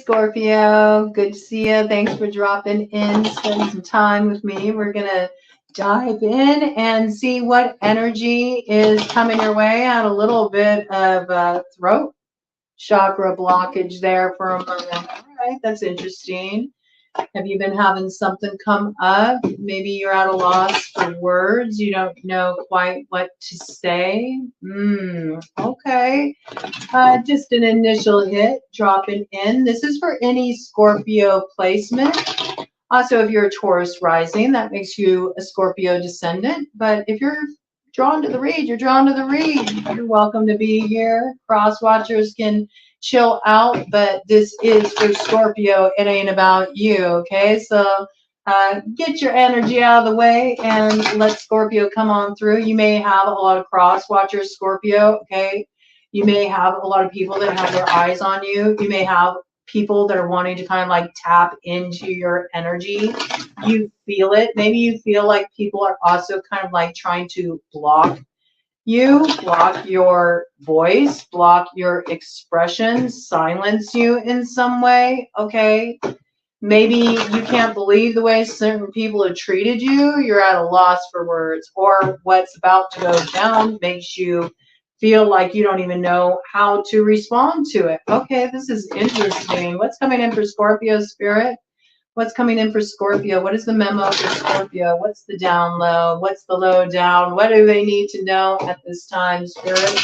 Scorpio. Good to see you. Thanks for dropping in, spending some time with me. We're going to dive in and see what energy is coming your way. I had a little bit of throat chakra blockage there for a moment. All right, that's interesting. Have you been having something come up? Maybe you're at a loss for words. You don't know quite what to say. Okay. Just an initial hit dropping in. This is for any Scorpio placement. Also, if you're a Taurus rising, that makes you a Scorpio descendant. But if you're drawn to the read, you're drawn to the read. You're welcome to be here. Cross watchers can chill out, but this is for Scorpio. It ain't about you, okay? So get your energy out of the way and let Scorpio come on through. You may have a lot of cross watchers, Scorpio, okay? You may have a lot of people that have their eyes on you. You may have people that are wanting to kind of like tap into your energy. You feel it. Maybe you feel like people are also kind of like trying to block you, block your voice, block your expressions, silence you in some way, okay? Maybe you can't believe the way certain people have treated you. You're at a loss for words, or what's about to go down makes you feel like you don't even know how to respond to it. Okay, this is interesting. What's coming in for Scorpio spirit? What's coming in for Scorpio? What is the memo for Scorpio? What's the down low? What's the low down? What do they need to know at this time, Spirit?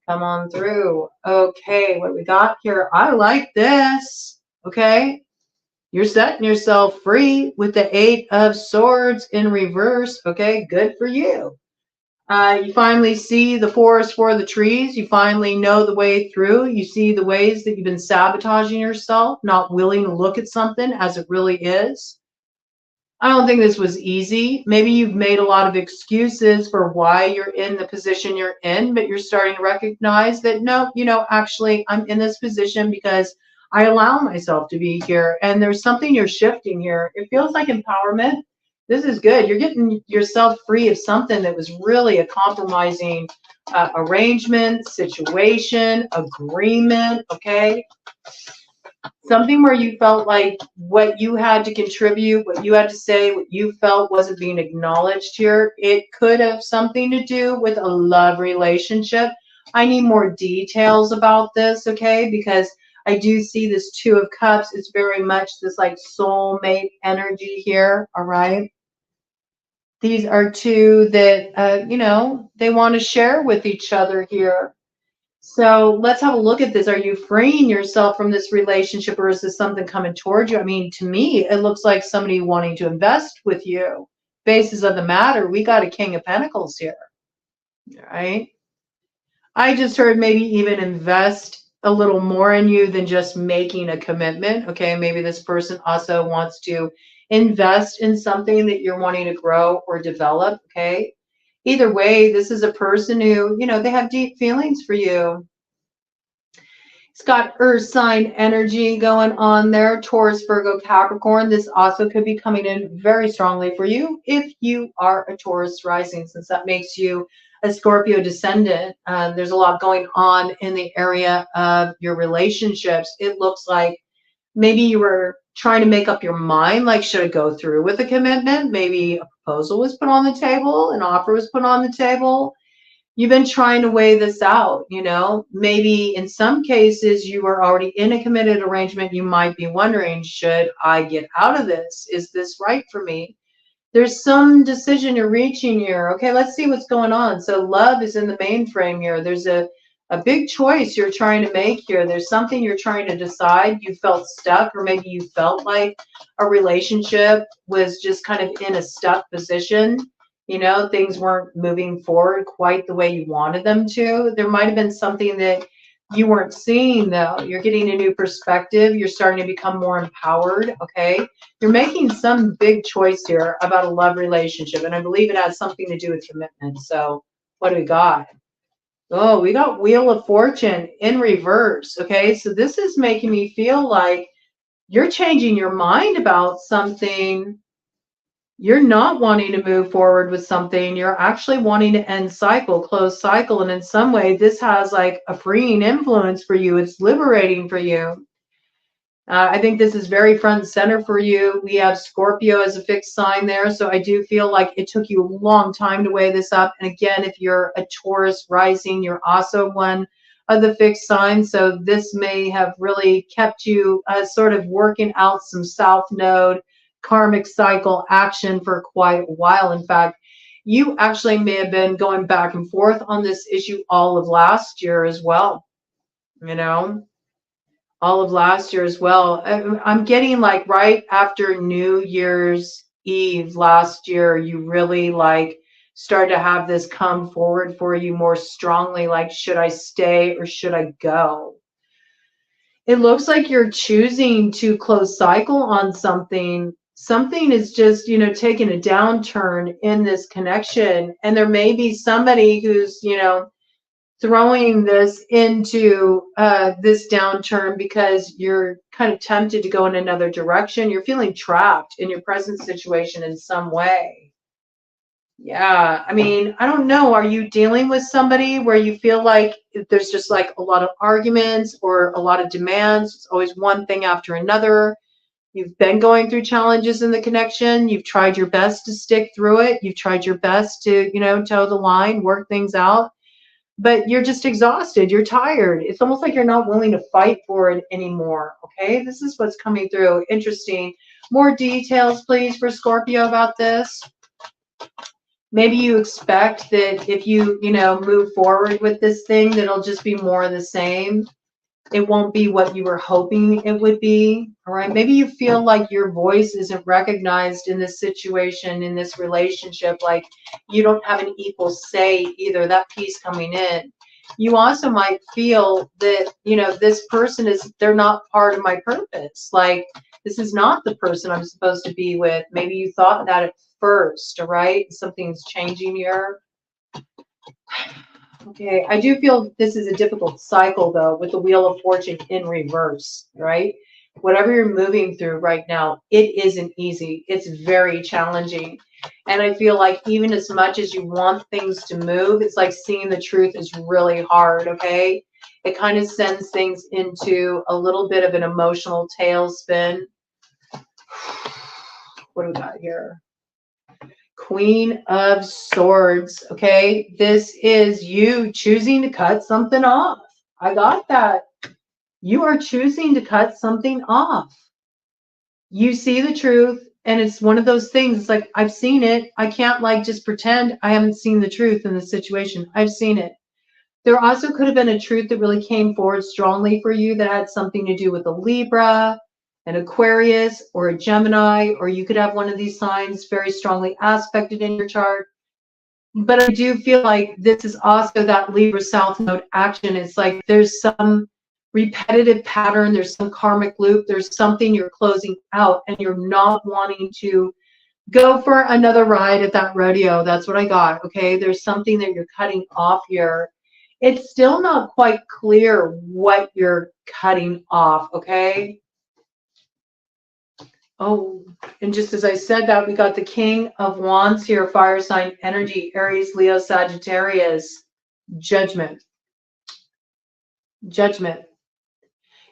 Come on through. Okay, what we got here? I like this. Okay. You're setting yourself free with the 8 of Swords in reverse. Okay, good for you. You finally see the forest for the trees. You finally know the way through. You see the ways that you've been sabotaging yourself, not willing to look at something as it really is. I don't think this was easy. Maybe you've made a lot of excuses for why you're in the position you're in, but you're starting to recognize that, no, actually, I'm in this position because I allow myself to be here. And there's something you're shifting here. It feels like empowerment. This is good. You're getting yourself free of something that was really a compromising arrangement, situation, agreement, okay? Something where you felt like what you had to contribute, what you had to say, what you felt wasn't being acknowledged here. It could have something to do with a love relationship. I need more details about this, okay? Because I do see this 2 of Cups. It's very much this like soulmate energy here, all right? These are 2 that, they want to share with each other here. So let's have a look at this. Are you freeing yourself from this relationship, or is this something coming towards you? I mean, to me, it looks like somebody wanting to invest with you. Basis of the matter, we got a King of Pentacles here, right? I just heard maybe even invest a little more in you than just making a commitment. Okay, maybe this person also wants to invest in something that you're wanting to grow or develop. Okay, either way, this is a person who, they have deep feelings for you. It's got earth sign energy going on there. Taurus, Virgo, Capricorn. This also could be coming in very strongly for you if you are a Taurus rising, since that makes you a Scorpio descendant. There's a lot going on in the area of your relationships. It looks like maybe you were trying to make up your mind, like, should I go through with a commitment? Maybe a proposal was put on the table, an offer was put on the table. You've been trying to weigh this out, maybe in some cases you were already in a committed arrangement. You might be wondering, should I get out of this? Is this right for me? There's some decision you're reaching here. Okay, let's see what's going on. So love is in the mainframe here. There's a big choice you're trying to make here. There's something you're trying to decide. You felt stuck, or maybe you felt like a relationship was just kind of in a stuck position. Things weren't moving forward quite the way you wanted them to. There might have been something that you weren't seeing, though. You're getting a new perspective. You're starting to become more empowered, okay? You're making some big choice here about a love relationship, and I believe it has something to do with commitment. So what do we got? Oh, we got Wheel of Fortune in reverse, okay? So this is making me feel like you're changing your mind about something. You're not wanting to move forward with something. You're actually wanting to end cycle, close cycle. And in some way, this has like a freeing influence for you. It's liberating for you. I think this is very front and center for you. We have Scorpio as a fixed sign there. So I do feel like it took you a long time to weigh this up. And again, if you're a Taurus rising, you're also one of the fixed signs. So this may have really kept you sort of working out some South Node karmic cycle action for quite a while. In fact, you actually may have been going back and forth on this issue all of last year as well, you know? All of last year as well. I'm getting like right after New Year's Eve last year, you really like started to have this come forward for you more strongly. Like, should I stay or should I go? It looks like you're choosing to close cycle on something. Something is just, you know, taking a downturn in this connection. And there may be somebody who's, you know, throwing this into this downturn because you're kind of tempted to go in another direction. You're feeling trapped in your present situation in some way. Yeah, I mean, I don't know. Are you dealing with somebody where you feel like there's just like a lot of arguments or a lot of demands? It's always one thing after another. You've been going through challenges in the connection. You've tried your best to stick through it. You've tried your best to, you know, toe the line, work things out, but you're just exhausted. You're tired. It's almost like you're not willing to fight for it anymore. Okay, this is what's coming through. Interesting. More details, please, for Scorpio about this. Maybe you expect that if you know, move forward with this thing, that it'll just be more of the same. It won't be what you were hoping it would be. All right. Maybe you feel like your voice isn't recognized in this situation, in this relationship, like you don't have an equal say either. That piece coming in. You also might feel that, you know, this person they're not part of my purpose. Like, this is not the person I'm supposed to be with. Maybe you thought that at first, all right? Something's changing here. Okay, I do feel this is a difficult cycle, though, with the Wheel of Fortune in reverse, right? Whatever you're moving through right now, it isn't easy. It's very challenging. And I feel like even as much as you want things to move, it's like seeing the truth is really hard, okay? It kind of sends things into a little bit of an emotional tailspin. What do we got here? Queen of Swords, okay? This is you choosing to cut something off. I got that. You are choosing to cut something off. You see the truth, and it's one of those things. It's like, I've seen it. I can't like just pretend I haven't seen the truth in the situation. I've seen it. There also could have been a truth that really came forward strongly for you that had something to do with a Libra, an Aquarius, or a Gemini, or you could have one of these signs very strongly aspected in your chart. But I do feel like this is also that Libra South Node action. It's like there's some repetitive pattern, there's some karmic loop, there's something you're closing out and you're not wanting to go for another ride at that rodeo. That's what I got, okay? There's something that you're cutting off here. It's still not quite clear what you're cutting off, okay? Oh, and just as I said that, we got the King of Wands here, fire sign energy, Aries, Leo, Sagittarius, judgment. Judgment.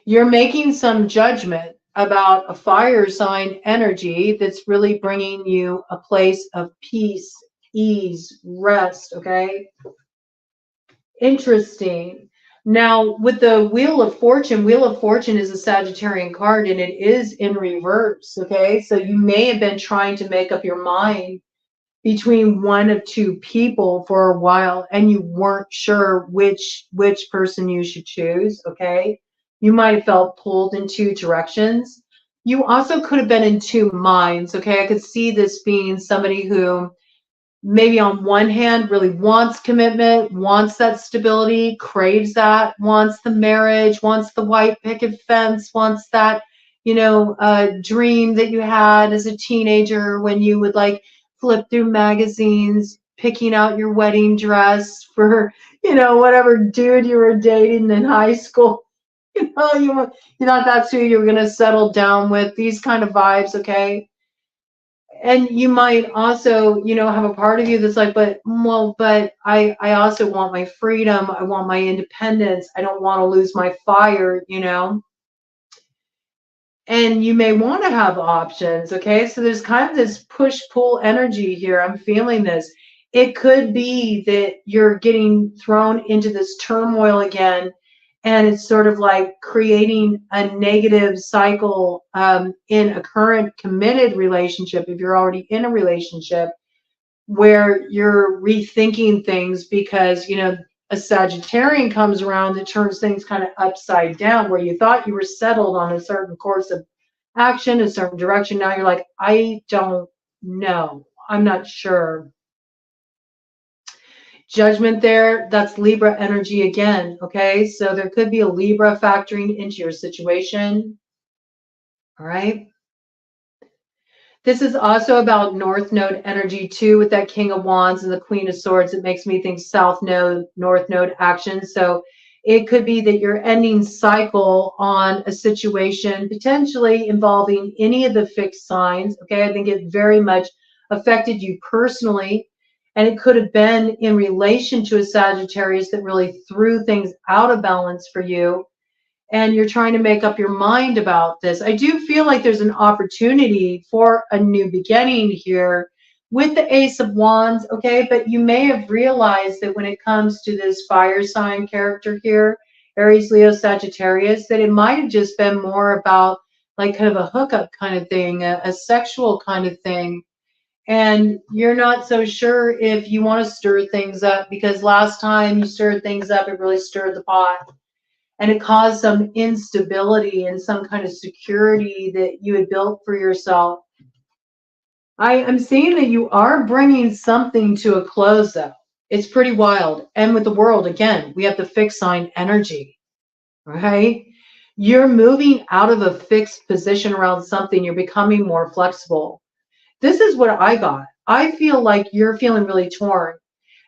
You're making some judgment about a fire sign energy that's really bringing you a place of peace, ease, rest, okay? Interesting. Now, with the Wheel of Fortune is a Sagittarian card, and it is in reverse, okay? So you may have been trying to make up your mind between one of two people for a while, and you weren't sure which person you should choose, okay? You might have felt pulled in two directions. You also could have been in two minds, okay? I could see this being somebody who maybe on one hand really wants commitment, wants that stability, craves that, wants the marriage, wants the white picket fence, wants that, you know, dream that you had as a teenager when you would like flip through magazines, picking out your wedding dress for, you know, whatever dude you were dating in high school. You know, you thought that's who you were going to settle down with, these kind of vibes, okay? And you might also, you know, have a part of you that's like, but I also want my freedom. I want my independence. I don't want to lose my fire, you know. And you may want to have options, okay? So there's kind of this push-pull energy here. I'm feeling this. It could be that you're getting thrown into this turmoil again, and it's sort of like creating a negative cycle in a current committed relationship, if you're already in a relationship, where you're rethinking things because, you know, a Sagittarian comes around that turns things kind of upside down, where you thought you were settled on a certain course of action, a certain direction. Now you're like, I don't know. I'm not sure. Judgment there, that's Libra energy again, okay? So there could be a Libra factoring into your situation, all right? This is also about North Node energy too, with that King of Wands and the Queen of Swords. It makes me think South Node, North Node action. So it could be that you're ending cycle on a situation potentially involving any of the fixed signs. Okay, I think it very much affected you personally. And it could have been in relation to a Sagittarius that really threw things out of balance for you. And you're trying to make up your mind about this. I do feel like there's an opportunity for a new beginning here with the Ace of Wands, okay? But you may have realized that when it comes to this fire sign character here, Aries, Leo, Sagittarius, that it might have just been more about like kind of a hookup kind of thing, a sexual kind of thing. And you're not so sure if you want to stir things up, because last time you stirred things up, it really stirred the pot. And it caused some instability and some kind of security that you had built for yourself. I'm seeing that you are bringing something to a close, though. It's pretty wild. And with the world, again, we have the fixed sign energy, right? You're moving out of a fixed position around something. You're becoming more flexible. This is what I got. I feel like you're feeling really torn.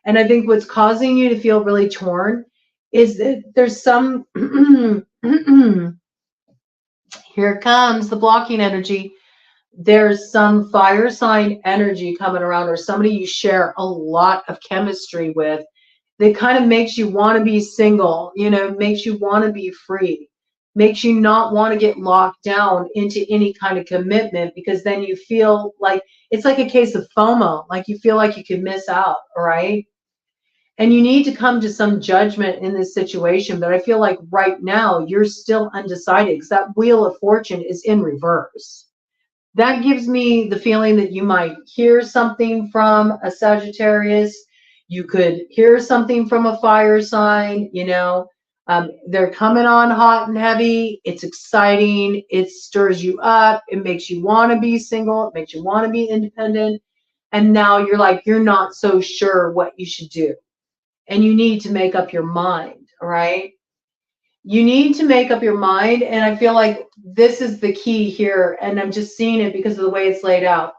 And I think what's causing you to feel really torn is that there's some, here comes the blocking energy. There's some fire sign energy coming around, or somebody you share a lot of chemistry with that kind of makes you want to be single, you know, makes you want to be free, makes you not want to get locked down into any kind of commitment, because then you feel like it's like a case of FOMO, like you feel like you could miss out, all right? And you need to come to some judgment in this situation. But I feel like right now you're still undecided, because that Wheel of Fortune is in reverse. That gives me the feeling that you might hear something from a Sagittarius. You could hear something from a fire sign, you know. They're coming on hot and heavy. It's exciting. It stirs you up. It makes you want to be single. It makes you want to be independent. And now you're like, you're not so sure what you should do. And you need to make up your mind, all right? You need to make up your mind, and I feel like this is the key here, and I'm just seeing it because of the way it's laid out.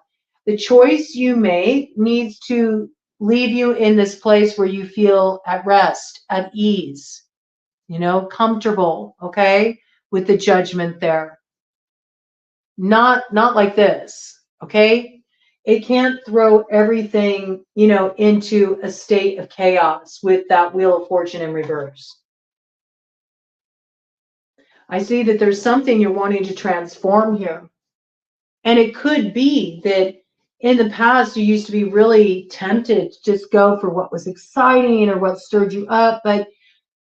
The choice you make needs to leave you in this place where you feel at rest, at ease, you know, comfortable, okay, with the judgment there. Not like this, okay? It can't throw everything, you know, into a state of chaos with that Wheel of Fortune in reverse. I see that there's something you're wanting to transform here. And it could be that in the past you used to be really tempted to just go for what was exciting or what stirred you up, but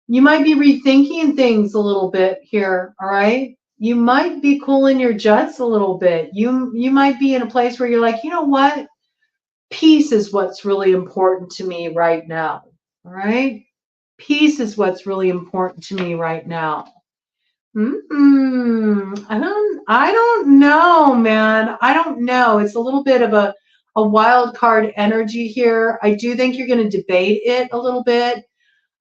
you might be rethinking things a little bit here, all right? You might be cooling your jets a little bit. You might be in a place where you're like, you know what? Peace is what's really important to me right now, all right? Peace is what's really important to me right now. I don't know, man. I don't know. It's a little bit of a wild card energy here. I do think you're going to debate it a little bit.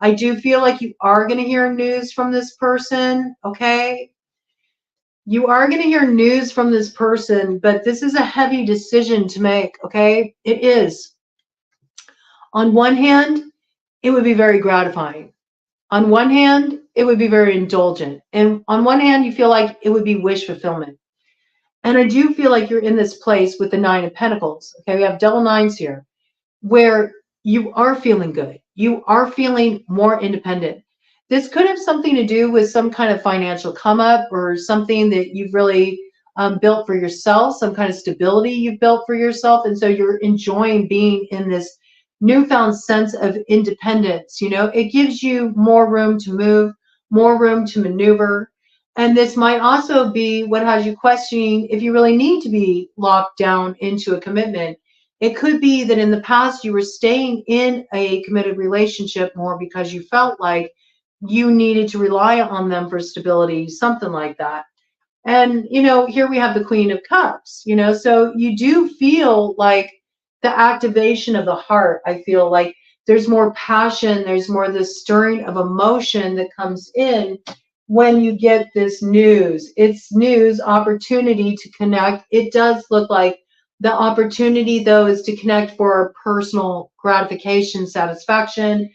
I do feel like you are going to hear news from this person, okay? You are going to hear news from this person, but this is a heavy decision to make, okay? It is. On one hand, it would be very gratifying. On one hand, it would be very indulgent. And on one hand, you feel like it would be wish fulfillment. And I do feel like you're in this place with the Nine of Pentacles. Okay, we have double nines here, where you are feeling good. You are feeling more independent. This could have something to do with some kind of financial come up or something that you've really built for yourself, some kind of stability you've built for yourself. And so you're enjoying being in this newfound sense of independence. You know, it gives you more room to move, more room to maneuver. And this might also be what has you questioning if you really need to be locked down into a commitment. It could be that in the past you were staying in a committed relationship more because you felt like you needed to rely on them for stability, something like that. And, you know, here we have the Queen of Cups, you know, so you do feel like the activation of the heart. I feel like there's more passion, there's more this stirring of emotion that comes in when you get this news. It's news, opportunity to connect. It does look like the opportunity, though, is to connect for personal gratification, satisfaction.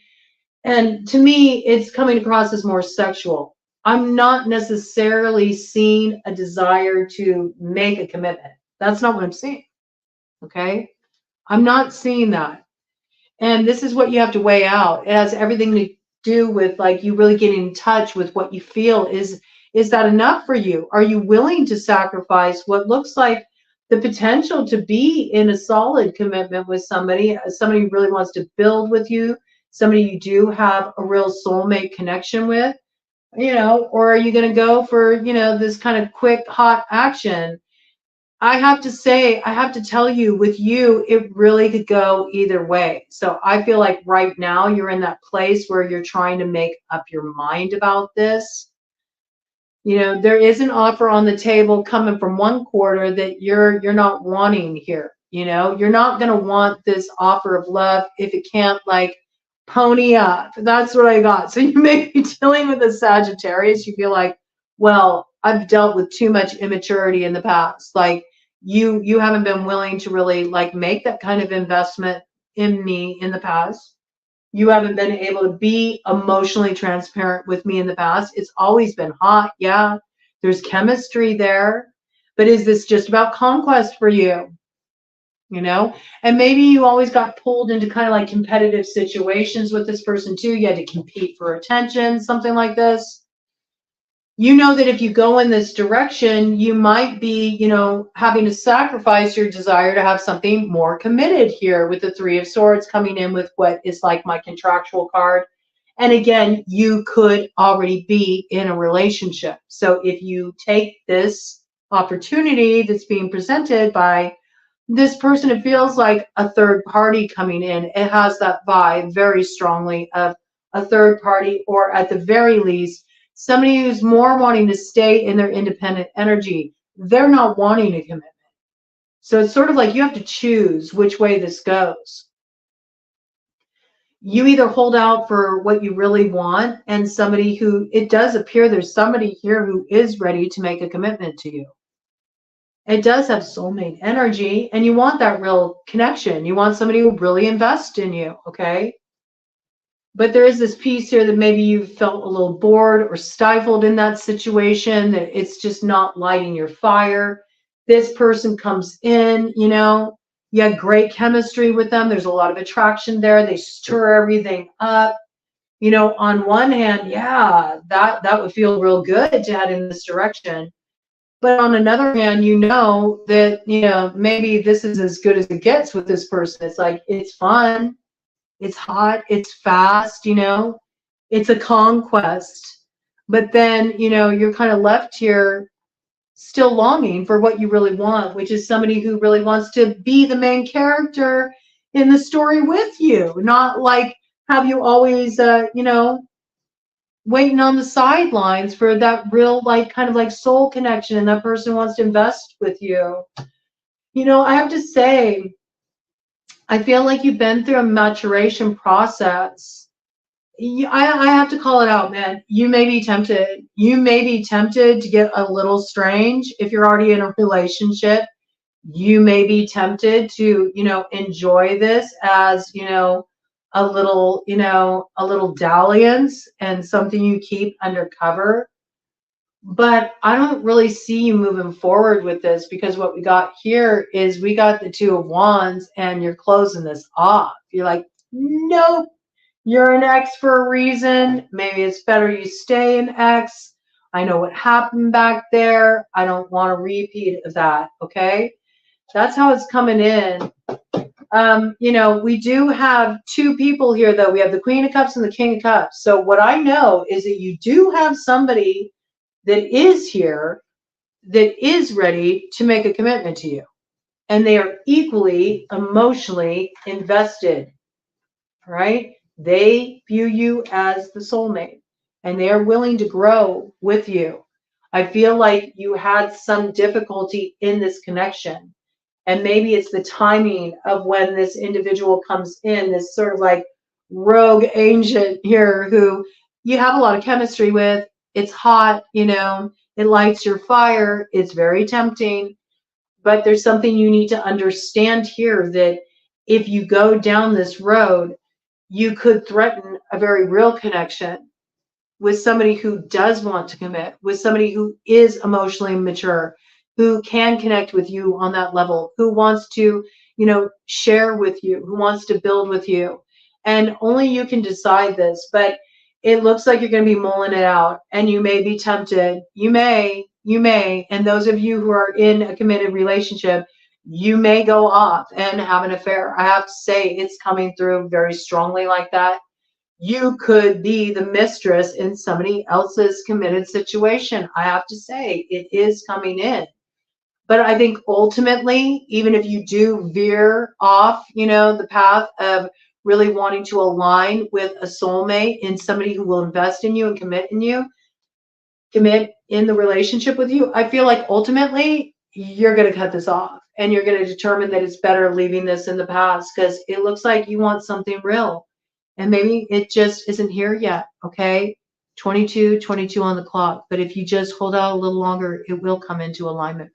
And to me, it's coming across as more sexual. I'm not necessarily seeing a desire to make a commitment. That's not what I'm seeing. Okay. I'm not seeing that. And this is what you have to weigh out. It has everything to do with like you really getting in touch with what you feel. Is that enough for you? Are you willing to sacrifice what looks like the potential to be in a solid commitment with somebody who really wants to build with you, somebody you do have a real soulmate connection with, you know, or are you going to go for, you know, this kind of quick, hot action? I have to say, I have to tell you, with you, it really could go either way. So I feel like right now you're in that place where you're trying to make up your mind about this. You know, there is an offer on the table coming from one quarter that you're not wanting here. You know, you're not going to want this offer of love if it can't like pony up. That's what I got. So you may be dealing with a Sagittarius. You feel like, well, I've dealt with too much immaturity in the past. Like you haven't been willing to really like make that kind of investment in me in the past. You haven't been able to be emotionally transparent with me in the past. It's always been hot. Yeah, there's chemistry there. But is this just about conquest for you? You know, and maybe you always got pulled into kind of like competitive situations with this person too. You had to compete for attention, something like this. You know that if you go in this direction, you might be, you know, having to sacrifice your desire to have something more committed here with the Three of Swords coming in with what is like my contractual card. And again, you could already be in a relationship. So if you take this opportunity that's being presented by this person, it feels like a third party coming in. It has that vibe very strongly of a third party, or at the very least, somebody who's more wanting to stay in their independent energy. They're not wanting a commitment. So it's sort of like you have to choose which way this goes. You either hold out for what you really want, and somebody who, it does appear there's somebody here who is ready to make a commitment to you. It does have soulmate energy, and you want that real connection. You want somebody who really invests in you, okay? But there is this piece here that maybe you felt a little bored or stifled in that situation, that it's just not lighting your fire. This person comes in, you know, you had great chemistry with them. There's a lot of attraction there. They stir everything up. You know, on one hand, yeah, that would feel real good to head in this direction. But on another hand, you know that, you know, maybe this is as good as it gets with this person. It's like, it's fun, it's hot, it's fast, you know, it's a conquest. But then, you know, you're kind of left here still longing for what you really want, which is somebody who really wants to be the main character in the story with you, not like have you always, you know, waiting on the sidelines for that real, like, kind of like soul connection, and that person wants to invest with you. You know, I have to say, I feel like you've been through a maturation process. I have to call it out, man. You may be tempted. You may be tempted to get a little strange if you're already in a relationship. You may be tempted to, you know, enjoy this as, you know, a little, you know, a little dalliance and something you keep undercover. But I don't really see you moving forward with this, because what we got here is we got the Two of Wands, and you're closing this off. You're like, nope, You're an X for a reason. Maybe it's better you stay an X. I know what happened back there. I don't want a repeat of that. Okay. That's how it's coming in. You know, we do have two people here, though. We have the Queen of Cups and the King of Cups. So what I know is that you do have somebody that is here that is ready to make a commitment to you. And they are equally emotionally invested, right? They view you as the soulmate and they are willing to grow with you. I feel like you had some difficulty in this connection. And maybe it's the timing of when this individual comes in, this sort of like rogue agent here who you have a lot of chemistry with. It's hot, you know, it lights your fire. It's very tempting. But there's something you need to understand here, that if you go down this road, you could threaten a very real connection with somebody who does want to commit, with somebody who is emotionally mature, who can connect with you on that level, who wants to, you know, share with you, who wants to build with you. And only you can decide this, but it looks like you're going to be mulling it out and you may be tempted. You may. And those of you who are in a committed relationship, you may go off and have an affair. I have to say, it's coming through very strongly like that. You could be the mistress in somebody else's committed situation. I have to say, it is coming in. But I think ultimately, even if you do veer off, you know, the path of really wanting to align with a soulmate and somebody who will invest in you and commit in the relationship with you, I feel like ultimately you're going to cut this off and you're going to determine that it's better leaving this in the past, because it looks like you want something real. And maybe it just isn't here yet, okay? 22 on the clock. But if you just hold out a little longer, it will come into alignment for you.